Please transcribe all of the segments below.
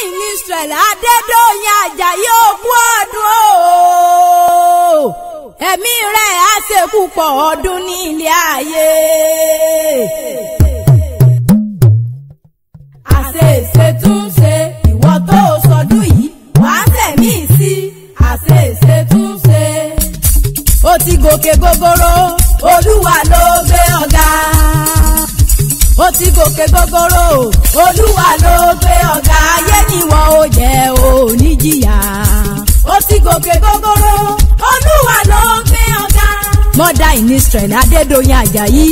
in Israel Adédọ̀yìn Àjàyí ogún ọdún o. Ẹ̀mí rẹ̀ á ṣe púpọ̀ ọdún ní ilé ayé. Àṣeèṣe tún ṣe ìwọ tó sọdún yìí wàá tẹ̀mí sí. Àṣeèṣe tún ṣe. Ó ti gòkè gogoro Olúwa ló gbé ọ̀gá. Ó ti gòkè gogoro Olúwa ló gbé ọ̀gá. Ayé níwọ̀ ó jẹ́ oníjìyà. Ó ti gòkè gogoro Olúwa ló gbé ọ̀gá. Mother in Israel Adédọ̀yìn Àjàyí.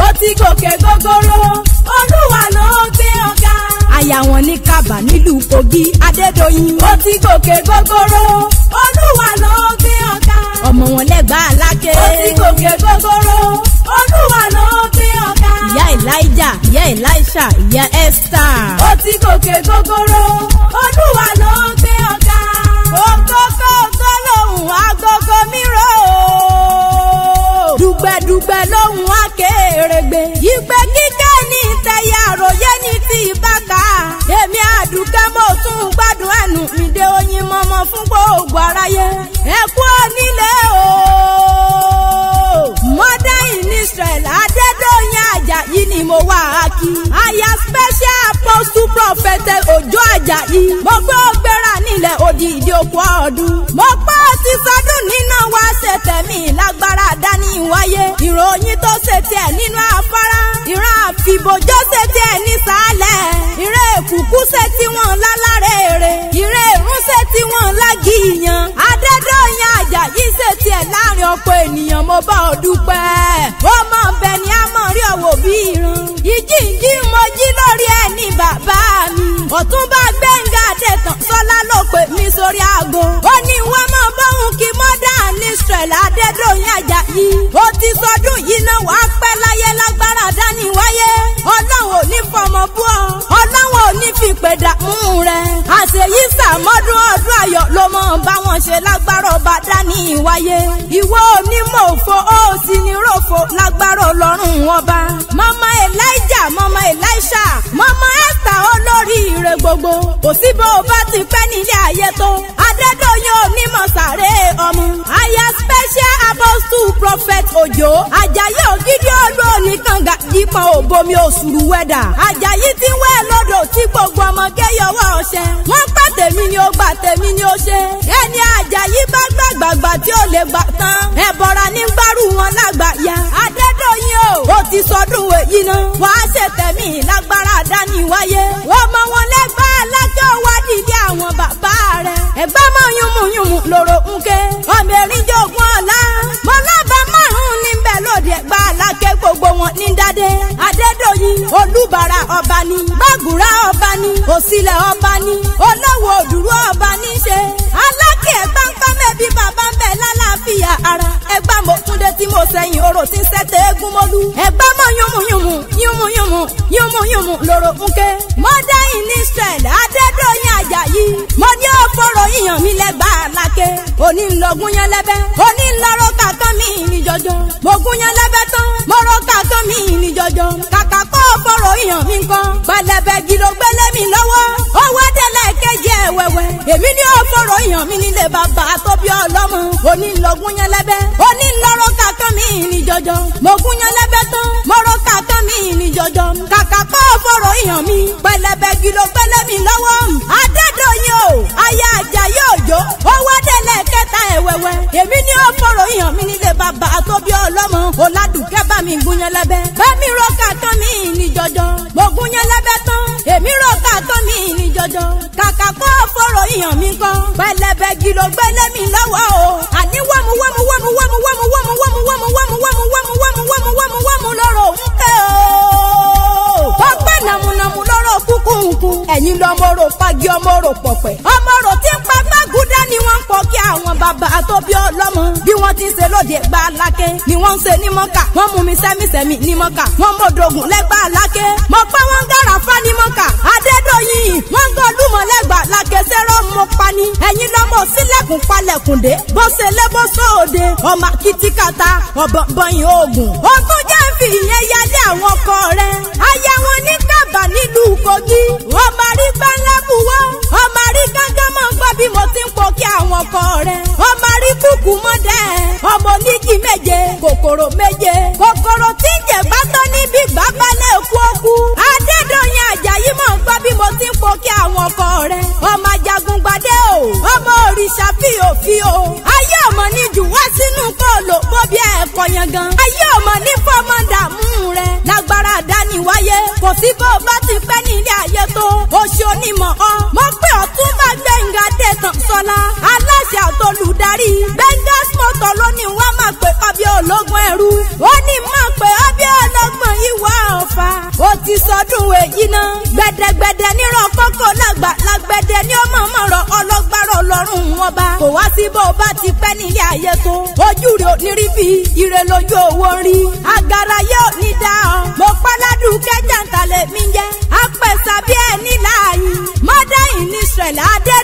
Ó ti gòkè gogoro Olúwa ló gbé ọ̀gá. Aya wọn ní Kábà nílùú Kogi Adédọ̀yìn. Ó ti gòkè gogoro Olúwa ló gbé ọ̀gá. Ọmọ wọn lẹ́gbàá Aláké. Ó ti gòkè gogoro Olúwa ló gbé ọ̀gá. Ìyá Elijah, ìyá Elisha, ìyá Esther. Ó ti gòkè gogoro Olúwa ló gbé ọ̀gá. Ògógógó lòun agogo mìíràn o. Dùgbẹ̀dùgbẹ̀ lòun akérègbè. Ìgbẹ́ kíkẹ́ ní tẹ̀yà àròyé ní ti ìbáka. Èmi Àdùkẹ́ mo tún gbádùn ẹnu mi dé oyin mọ́mọ́ fún gbogbo aráyé. Ẹ kú onílé o. Mother in Israel Adédọ̀yìn Àjàyí ni mo wá kí. Aya special apostle prophet Òjó Àjàyí. Mo gbé ògbéra nílẹ̀ odidi òkú ọdún. Mo pọ́ ti sọdún nínú wa ṣe tẹ̀mí lágbára dání wáyé. Ìròyìn tó ṣe tiẹ̀ nínú afárá. Ìran àfìbòjọ́ ṣe tiẹ̀ ní sàálẹ̀. Ìran èkùkú ṣe tí wọ́n lálárèrè. Ìran èrún ṣe tí wọ́n lágìyàn. Adédọ̀yìn Àjàyí ṣe tiẹ̀ láàrin ọ̀pọ̀ ènìyàn mo bá ọ dúpẹ́. Ó mọ̀ bẹ́ẹ̀ ni a mọ̀ rí ọ̀wọ̀ bí ìran. Ìjíǹjí mo jí lórí ẹni bàbá mi. Ọ̀túnba Gbẹ́ngà Adétàn Sọ́lá ló pè mí sórí aago. Ó ní wọ́n mọ̀ bóun kí Mother in Israel Adédọ̀yìn Àjàyí. Ó ti sọdún yìí náà wàá pẹ́ láyé lágbára dání wáyé. Ọlọ́run ò ní fọmọ bú ọ. Ọlọ́run ò ní fi pèdà mú rẹ̀. Àṣeyí sàmọ́dún ọdún ayọ̀ ló mọ̀ bá wọn ṣe lágbára ọba dání wáyé. Ìwọ onímọ̀ òfo ó sì ní ròfo lágbára Ọlọ́run ọba. Mama Elijah, Mama Elisha, Mama Esther olórí ire gbogbo. Kò sí bó o bá ti pẹ́ nílé ayé tó. Adédọ̀yìn onímọ̀ sàré ọmọ. Aya special apostle prophet Òjó Àjàyí ògidì olú oníkànga yípo òbomi òṣùrù wẹ́dà. Àjàyí ti wẹ́ lọ́dọ̀ tí gbogbo ọmọge yọwọ́ ọṣẹ. Wọ́n gbà tèmi ni ó gbà tèmi ni ó ṣe. Ẹni Àjàyí bá gbàgbàgbà tí ó lè gbà tán. Ẹ̀bọ̀ra ní gbárù wọn lágbàáyà. Adédọ̀yìn o. Ó ti sọdún èyí náà. Wàá ṣe tẹ̀mí lágbára dání wáyé. Ọmọ wọn lẹ́gbàá Aláké wádìí dé àwọn bàbá rẹ̀. Ẹ̀gbá mọ̀ yùmùyùmù lòrò ńké. Ọmọ erin jogún ọ̀la. Mọ̀lábà márùn-ún níbẹ̀ lóde Ẹ̀gbá Aláké gbogbo wọn ní dádé. Adédọ̀yìn Olúbàrà ọba ni. Bàgùrà ọba ni. Òsìlẹ̀ ọba ni. Olówó òdùrú ọba ní ṣe. Aláké Ẹ̀gbá ń pẹ́ mẹ́bí bàbá ń bẹ̀ lálàáfíà ara. Ẹ̀gbá mo túndé tí mo sẹ́yìn orò tí ń sẹ́tẹ̀ eégún mọ́lú. Ẹ̀gbá mọ̀ yùmùyùmù yùmùyùmù yùmùyùmù lòrò ńké. Mother in Israel Adédọ̀yìn Àjàyí. Mo ní ọ̀fọ̀rọ̀ yíyan mi lẹ́gbàá Aláké. Òní ń lọ gúnyán lẹ́bẹ́. Òní ń lọ rọ́kà kan mi ní jọjọ. Mo gúnyán lẹ́bẹ́ tán. Mo rọ́kà kan mi ní jọjọ. Kàkà kọ́ ọ̀fọ̀rọ̀ yíyan mi kan. Pẹlẹbẹ gílò gbélé mi lọ́wọ́. Owó délẹ̀ kejì ẹ̀wẹ̀wẹ̀. Èmi ní ọ̀fọ̀rọ̀ yíyan mi nílé bàbá tó bí ọlọ́mọ. Òní ń lọ gúnyán lẹ́bẹ́. Òní ń lọ rọ́kà kan mi ní jọjọ. Mo gúnyán lẹ́bẹ́ tán. Mo rọ́kà kan mi ní jọjọ. Kàkà kọ́ ọ̀fọ̀rọ̀ yíyan mi. Pẹlẹbẹ gílò gbélé mi lọ́wọ́. Adédọ̀yìn o. Aya Àjàyí Òjó. Owó délẹ̀ kẹta ẹ̀wẹ̀wẹ̀. Èmi ní ọ̀fọ̀rọ̀ yíyan mi nílé bàbá tó bí ọlọ́mọ. Oládùkẹ́ bá mi gúnyán lẹ́bẹ́. Bẹ́mi rọ́kà kan mi ní jọjọ. Mo gúnyán lẹ́bẹ́ tán. Èmi rọ́kà kan mi ní jọjọ. Kàkà kọ́ ọ̀fọ̀rọ̀ yíyan mi kan. Pẹlẹbẹ gílò gbélé mi lọ́wọ́ o. Àní wọ́mu wọ́mu wọ́mu wọ́mu wọ́mu wọ́mu wọ́mu wọ́mu wọ́mu wọ́mu wọ́mu wọ́mu wọ́mu wọ́mu wọ́mu lọ́rọ̀ ńkẹ́ o. Ọgbẹ́ nàmúnàmú lọ́rọ̀ kúkúǹkù. Ẹ̀yin lọ́mọ́rò pagi ọmọrò pọ̀pẹ́. Ọmọrò tí ń pa gbàgúdá ni wọ́n ń pọ̀ kí àwọn bàbá tó bí ọlọ́mọ. Bí wọ́n ti ń ṣe lóde Ẹ̀gbá Aláké ni wọ́n ń ṣe ní Mọ́kà. Wọ́n mú mi sẹ́mísẹ́mí ní Mọ́kà. Wọ́n mọ̀dọ̀gùn l'Ẹ̀gbá Aláké. Mo pa wọ́n gàràfá ní Mọ́kà. Adédọ̀yìn wọ́n ń gọlúmọ̀ l'Ẹ̀gbá Aláké sẹ́rọ̀ mo pa ni. Ẹ̀yin lọ́mọ sílẹ̀kùn palẹ̀kùndé. Bó ṣe lé bó sóòde. Ọmọ kìtìkàtà ọ̀bọ̀nbọ̀yìn oògùn. Ogún jẹ́ fi ìyẹn yálé àwọn ọkọ rẹ̀. Aya wọn ní Kábà nílùú Kogi. Ọmọ rí gbẹ́lẹ́bù wọ́n. fíofío. ayé ọmọ ní jù wá sínú kóòlò bó bí ẹ̀kọ́ yẹn gan. ayé ọmọ ní fọmọ dààmú rẹ̀ lágbára dání wáyé. kò sí bó bá ti pẹ́ nílé ayé tó oṣù onímọ̀ ọ́. mo pé ọ̀tún bá Gbẹ́ngà Adétàn Ṣọlá aláṣẹ àtolùdarí Bengas Motor lónìí wọ́n máa pè ọbẹ̀ ológun ẹrú. ó ní máa pè ọbẹ̀ ọlọ́gbọ̀n ìwà ọ̀fà. ó ti sọdún èyí náà gbẹdẹgbẹdẹ nírọ̀ kókó lágbà lágbẹdẹ ní ọmọ mọ̀rọ̀ ọlọ́gbàrọ̀ ọlọ́run wọn bá. kò wá sí bó bá ti pẹ́ nílé ayé tó ojú rẹ̀ ò ní rí bí ire lójú owó rí. agara yóò ní dá ọ. mo páládùn kẹjà ń talẹ̀ mi jẹ́ apẹ̀sà bí ẹni láàyè. mọ́dà ìní Israel adé